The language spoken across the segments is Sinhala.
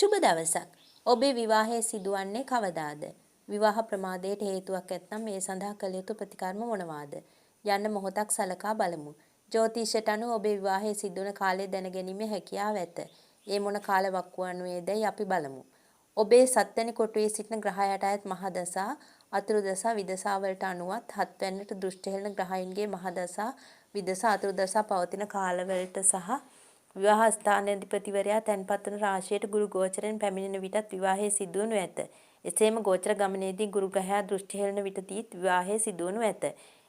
සුබ දවසක්. ඔබේ විවාහය සිදුවන්නේ කවදාද? විවාහ ප්‍රමාදයට හේතුවක් ඇත්නම් මේ සඳහා කළ යුතු ප්‍රතිකර්ම මොනවාද? යන්න මොහොතක් සලකා බලමු. ජ්‍යොතිෂයට අනුව ඔබේ විවාහය සිදුවන කාලය දැනගැනීමේ හැකියාව ඇත. ඒ මොන කාල වක්කුවනුවේදයි අපි බලමු. ඔබේ 7 වෙනි කොටුවේ සිටින ග්‍රහයට අයත් මහදසා, අතුරු දසා, විදසා වලට අනුවත් 7 වෙනිට දෘෂ්ටි හෙළන ග්‍රහයින්ගේ මහදසා, විදසා, අතුරු දසා පවතින කාලවලට සහ විවාහ ස්ථානාධිපතිවරයා තැන්පත් වන රාශියට ගුරු ගෝචරයෙන් පැමිණෙන විටත් විවාහය සිදුවනු ඇත. එසේම ගෝචර ගමනේදී ගුරු ග්‍රහයා දෘෂ්ටි හෙළන විටදීත් විවාහය සිදුවනු ඇත.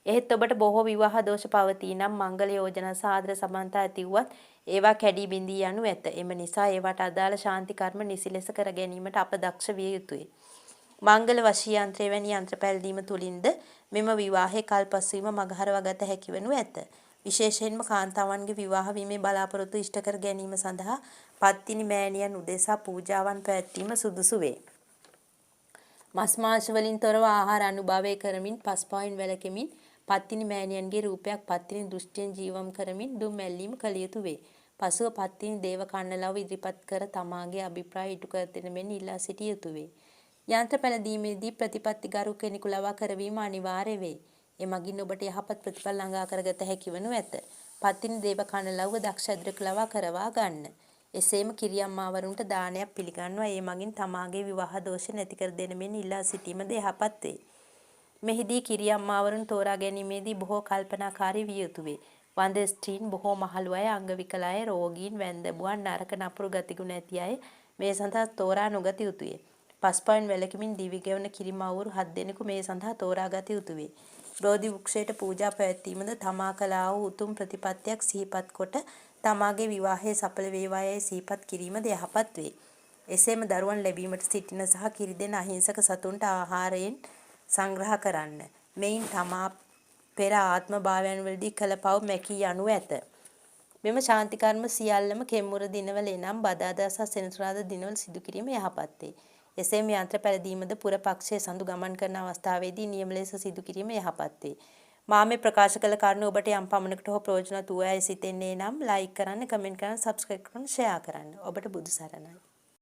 එහෙත් ඔබට බොහෝ විවාහ දෝෂ පවතී නම් මංගල යෝජනා සාදර සම්බන්ධතා ඇතිවුවත් ඒවා කැඩී බිඳී යනු ඇත. එම නිසා ඒවට අදාළ ශාන්ති කර්ම නිසි ලෙස කර ගැනීමට අප දක්ෂ විය යුතුය. මංගල වශී යන්ත්‍රය වැනි යන්ත්‍ර පැළඳීම තුළින්ද මෙම විවාහයේ කල්පසුවීම මගහරවා ගත හැකි වනු ඇත. විශේෂයෙන්ම කාන්තාවන්ගේ විවාහ වීමේ බලාපොරොත්තු ඉෂ්ට කර ගැනීම සඳහා පත්තිනි මෑණියන් උදෙසා පූජාවන් පැවැත්වීම සුදුසු වේ. මස් මාංශ වලින් තොරව ආහාර අනුභවය කරමින් පස්පයින් වැළකෙමින් පත්තිනි මෑණියන්ගේ රූපයක් පත්තිනි දෘෂ්ටියෙන් ජීවම් කරමින් දුම් මැල්ලීම කළ යුතු වේ. පසුව පත්තිනි දේව කන්නලව ඉදිරිපත් කර තමාගේ අභිප්‍රාය ඉටු කර දෙන මෙන් ඉල්ලා සිටිය යුතු වේ. යන්ත්‍ර පැළඳීමේදී ප්‍රතිපත්තිගරු කෙනෙකු ලවා කරවීම අනිවාර්ය වේ. එමගින් ඔබට යහපත් ප්‍රතිඵල ළඟා කරගත හැකි වනු ඇත. පත්තිනි දේව කන්නලව්ව දක්ෂ ඇදුරෙකු ලවා කරවා ගන්න. එසේම කිරියම්මාවරුන්ට දානයක් පිළිගන්වා ඒ මගින් තමාගේ විවාහ දෝෂ නැති කර දෙන මෙන් ඉල්ලා සිටීමද යහපත් වේ. මෙහිදී කිරියම්මාවරුන් තෝරා ගැනීමේදී බොහෝ කල්පනාකාරී විය යුතු වේ. වඳ ස්ත්‍රීන්, බොහෝ මහලු අය, අංග විකල අය, රෝගීන්, වැන්දඹුවන්, නරක නපුරු ගතිගුණ ඇති අය මේ සඳහා තෝරා නොගත යුතුය. පස්පයින් වැළකීමෙන් දිවි ගෙවන කිරිමව්වරු 7 දෙනෙකු මේ සඳහා තෝරාගත යුතු වේ. බෝධි වෘක්ෂයට පූජා පැවැත්වීමද තමා කළා වූ උතුම් ප්‍රතිපත්තියක් සිහිපත් කොට තමාගේ විවාහය සඵල වේවායයි සිහිපත් කිරීමද යහපත් වේ. එසේම දරුවන් ලැබීමට සිටින සහ කිරි දෙන අහිංසක සතුන්ට ආහාරයෙන් සංග්‍රහ කරන්න. මෙයින් තමා පෙර ආත්ම භාවයන් වලදී කළ පව් මැකී යනු ඇත. මෙම ශාන්ති කර්ම සියල්ලම කෙම්මුර දිනවල එනම් බදාදා සහ සෙනසුරාදා දිනවල සිදු කිරීම යහපත් වේ. එසේම යන්ත්‍ර පැළඳීමද පුර පක්ෂයේ සඳු ගමන් කරන අවස්ථාවේදී නියම ලෙස සිදු කිරීම යහපත් වේ. මා මේ ප්‍රකාශ කළ කරුණු ඔබට යම් පමණකට හෝ ප්‍රයෝජනවත් වූ අය සිතෙන්නේ නම් ලයික් කරන්න, කමෙන්ට් කරන්න, සබ්ස්ක්‍රයිබ් කරන්න, ෂෙයා කරන්න. ඔබට බුදු සරණයි.